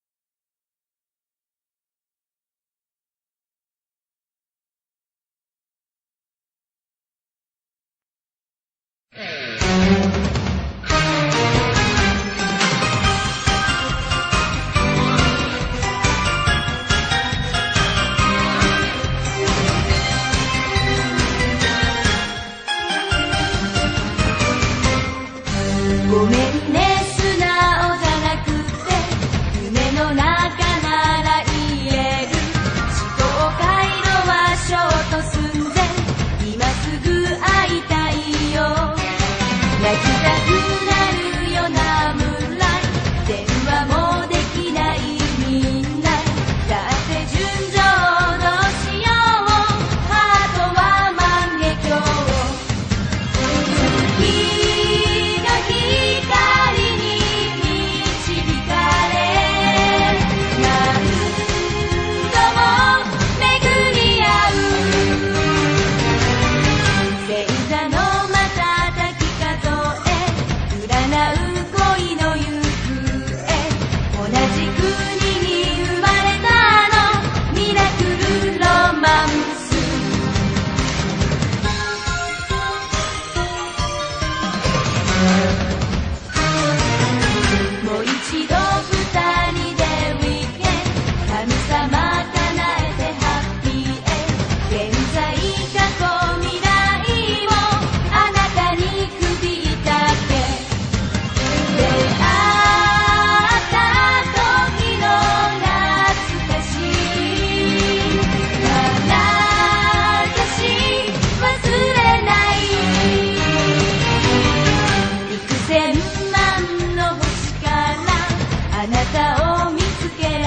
あなたを見つけら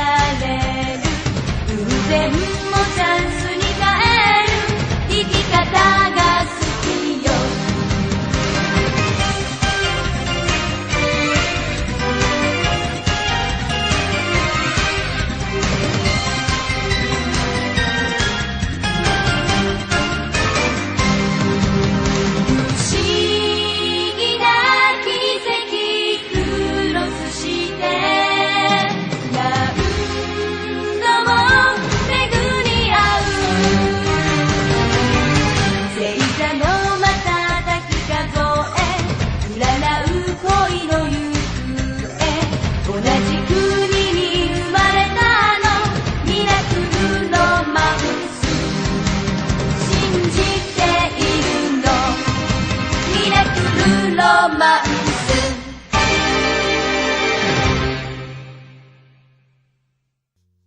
れる偶然もチャンスに変える生き方が好きよ不思議な奇跡クロスして何度も巡り合う星座の瞬き数え占う恋の行方同じ国に生まれたのミラクルロマンス信じているのミラクルロマンス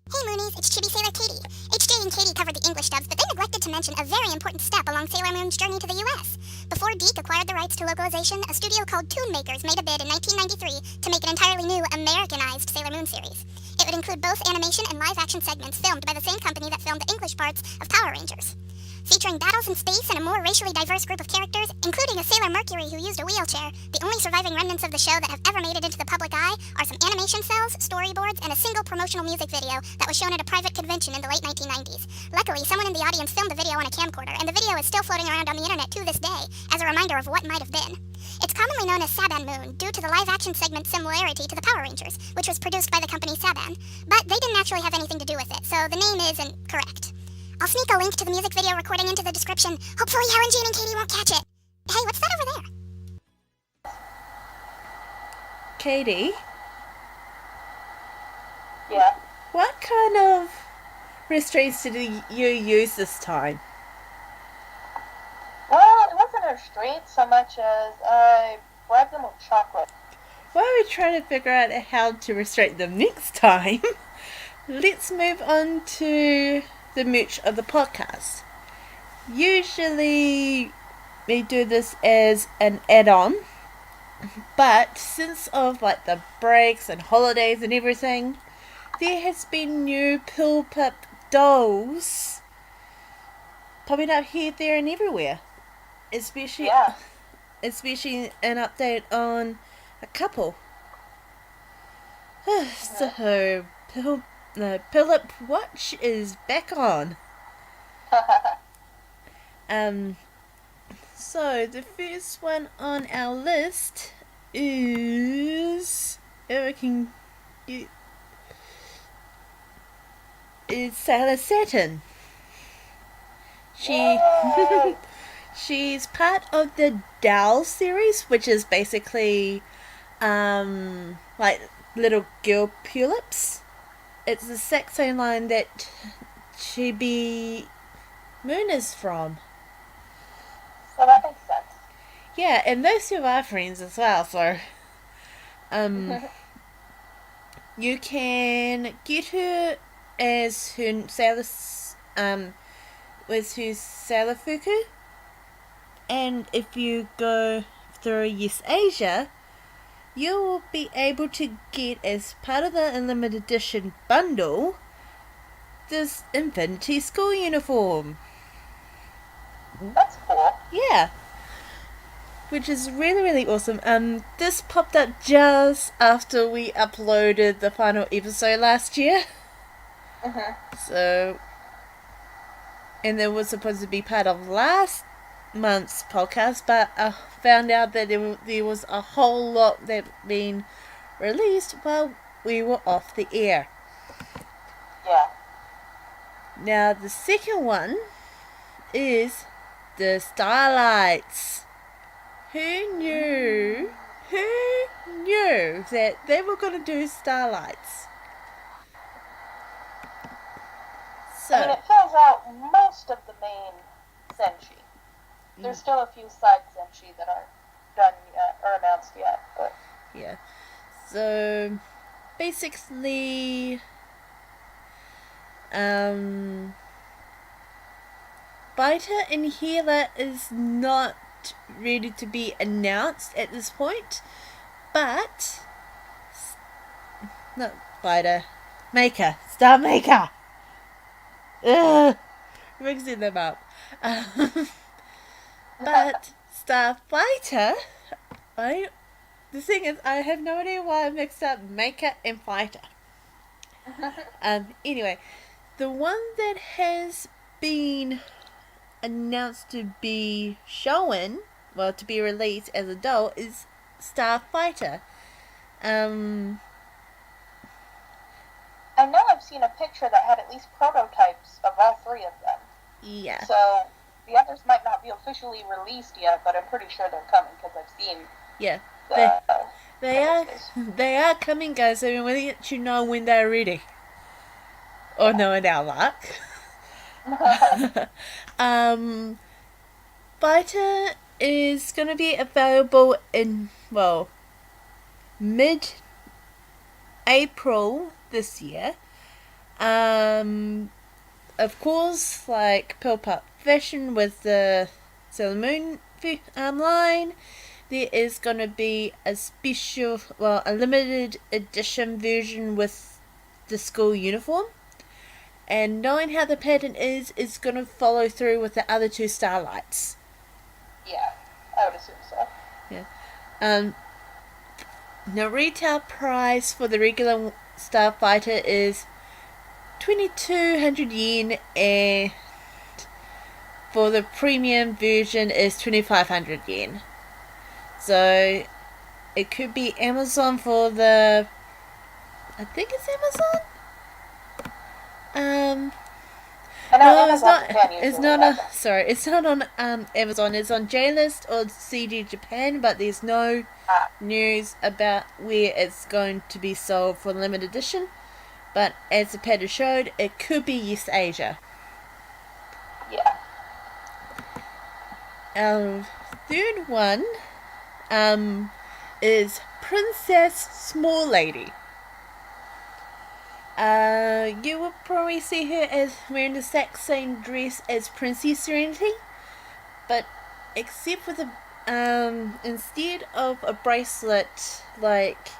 Hey Moonies, it's Chibi Sailor Katie. HJ and Katie covered the English dubs, but they neglected to mention a very important step along Sailor Moon's journey to the US. Before DiC acquired the rights to localization, a studio called Toon Makers made a bid in 1993 to make an entirely new, Americanized Sailor Moon series. It would include both animation and live-action segments filmed by the same company that filmed the English parts of Power Rangers. Featuring battles in space and a more racially diverse group of characters, including a Sailor Mercury who used a wheelchair, the only surviving remnants of the show that have ever made it into the public eye are some animation cells, storyboards, and a single promotional music video that was shown at a private convention in the late 1990s. Luckily, someone in the audience filmed the video on a camcorder, and the video is still floating around on the internet to this day as a reminder of what might have been. It's commonly known as Saban Moon due to the live-action segment's similarity to the Power Rangers, which was produced by the company Saban, but they didn't actually have anything to do with it, so the name isn't correct. I'll sneak a link to the music video recording into the description. Hopefully HellenJane and Katie won't catch it. Hey, what's that over there? Katie, Yeah. what kind of restraints did you use this time? Well, it wasn't a restraint so much as I bribed them with chocolate. While we're trying to figure out how to restrain them next time, let's move on to the mooch of the podcast. Usually we do this as an add-on, but since of like the breaks and holidays and everything, there has been new Pill Pip dolls popping up here, there and everywhere. Especially an update on a couple. So Philip Watch is back on. So the first one on our list is Sailor Saturn. She's part of the Doll series, which is basically like little girl tulips. It's the exact same line that Chibi Moon is from. So that makes sense. Yeah, and those two are friends as well, so you can get her as her Sailor with her Sailor Fuku, and if you go through Yes Asia, you will be able to get, as part of the limited edition bundle, this Infinity School uniform. That's cool. Yeah. Which is really, really awesome. This popped up just after we uploaded the final episode last year. So, and it was supposed to be part of last month's podcast, but I found out that there was a whole lot that been released while we were off the air. Yeah. Now the second one is the Starlights. Who knew that they were going to do Starlights? So, I mean, it fills out most of the main Senshi. There's still a few side Senshi that aren't done yet, or announced yet, but... yeah. So, basically, Biter and Healer is not ready to be announced at this point, but not fighter, maker, star maker. Ugh, mixing them up. But Starfighter, the thing is, I have no idea why I mixed up maker and fighter. Anyway, the one that has been announced to be shown, well, to be released as a doll, is Starfighter. I know I've seen a picture that had at least prototypes of all three of them. Yeah. So the others might not be officially released yet, but I'm pretty sure they're coming because I've seen. Yeah. The, They are coming, guys. So we'll let you know when they're ready. Or knowing our luck. Fighter is going to be available in, well, mid-April this year. Of course, like Pill Pop Fashion with the Sera Myu line, there is going to be a special, well, a limited edition version with the school uniform. And knowing how the pattern is going to follow through with the other two Starlights. Yeah, I would assume so. Yeah. The retail price for the regular Starfighter is 2,200 yen, and for the premium version is 2,500 yen. So it could be Amazon for the, I think it's Amazon. No, it's not. It's not it's not on Amazon. It's on JList or CG Japan, but there's no news about where it's going to be sold for limited edition. But as the pattern showed, it could be East Asia. Yeah. Our third one is Princess Small Lady. You will probably see her as wearing the exact same dress as Princess Serenity, but except for the instead of a bracelet like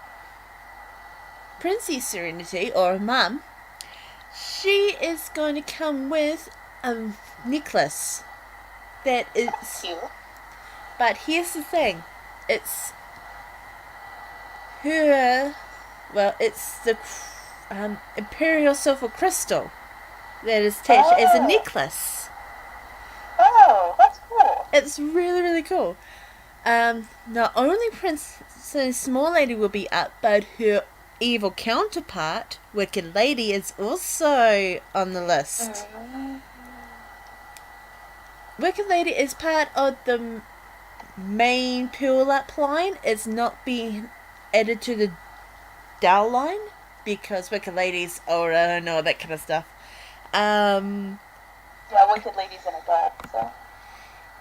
Princess Serenity or her mum, she is going to come with a necklace that is cute. But here's the thing, it's her, well, it's the Imperial Silver Crystal that is attached as a necklace. Oh, that's cool. It's really, really cool. Not only Princess Small Lady will be up, but her evil counterpart, Wicked Lady, is also on the list. Wicked Lady is part of the main Pure Up line. It's not being added to the Dow line because Wicked Lady's older and all that kind of stuff. Yeah, Wicked Lady's an adult, so.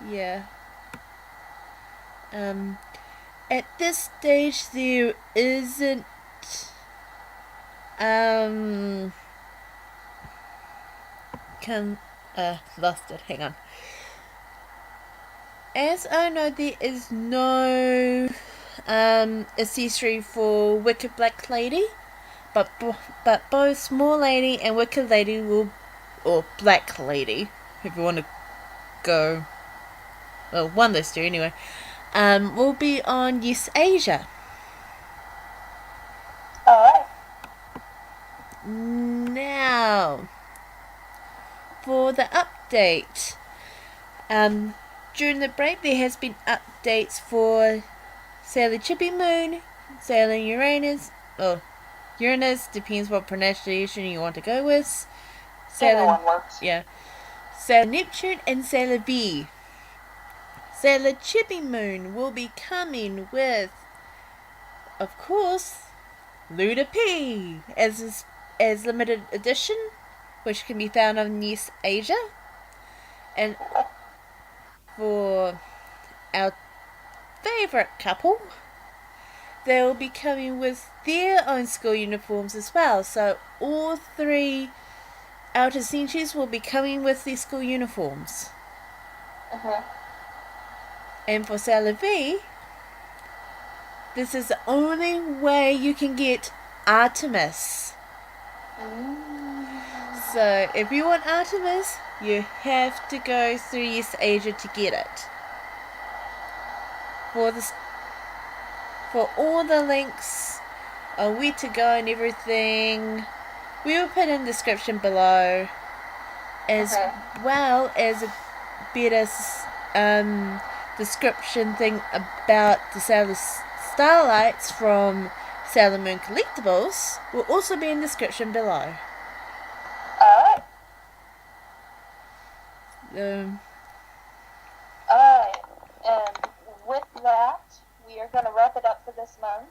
Yeah. At this stage, there isn't. Lost it. Hang on. As I know, there is no accessory for Wicked Black Lady, but both Small Lady and Wicked Lady will, or Black Lady, if you want to go, well, one of those two anyway, will be on Yes Asia. Alright. Now, for the update, during the break there has been updates for Sailor Chippy Moon, Sailor Uranus, Uranus, depends what pronunciation you want to go with. Either one works. Yeah. Sailor Neptune and Sailor V. Sailor Chippy Moon will be coming with, of course, Luda P as limited edition, which can be found on Yes Asia. And for our favourite couple, they will be coming with their own school uniforms as well. So all three outer senshis will be coming with their school uniforms. And for Sailor V, this is the only way you can get Artemis. So if you want Artemis, you have to go through Yes Asia to get it. For all the links on where to go and everything, we will put in the description below, as well as a better description thing about the Starlights from Sailor Moon Collectibles will also be in the description below. Alright. Alright, and with that, we are going to wrap it up for this month.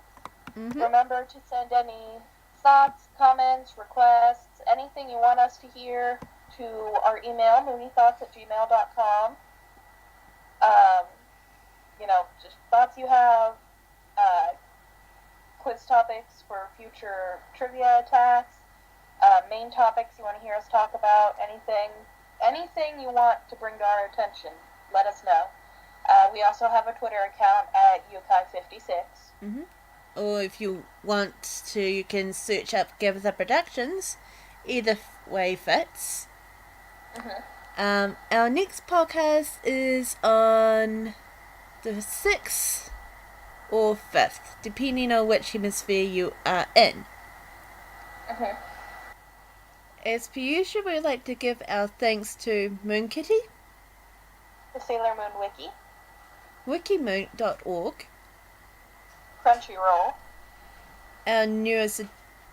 Remember to send any thoughts, comments, requests, anything you want us to hear to our email, mooniethoughts@gmail.com. Just thoughts you have, quiz topics for future trivia attacks, main topics you want to hear us talk about, anything you want to bring to our attention, let us know. We also have a Twitter account at Yukai56. Or if you want to, you can search up Give Us Up Productions. Either way fits. Our next podcast is on the 6th or 5th, depending on which hemisphere you are in. As per usual, we'd like to give our thanks to Moon Kitty, The Sailor Moon Wiki, Wikimoon.org, Crunchyroll, our newest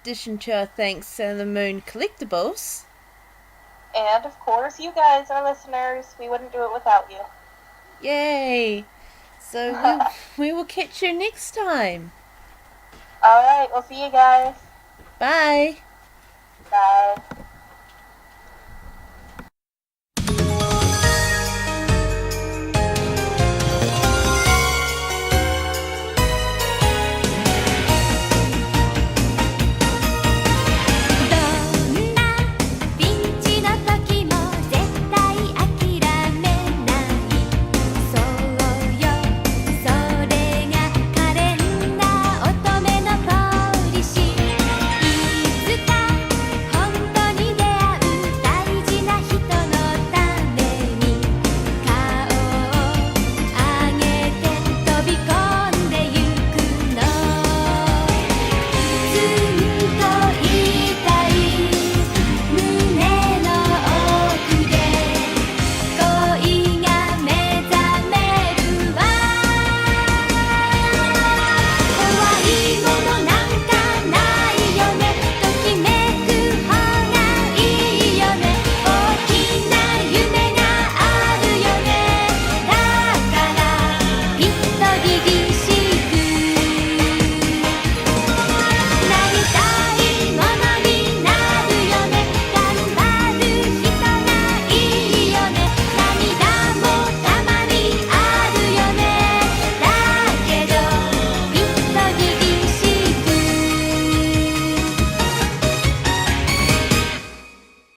addition to our Thanks Sailor Moon Collectibles, and of course you guys, our listeners. We wouldn't do it without you. Yay! So we will catch you next time. Alright, we'll see you guys. Bye! Bye.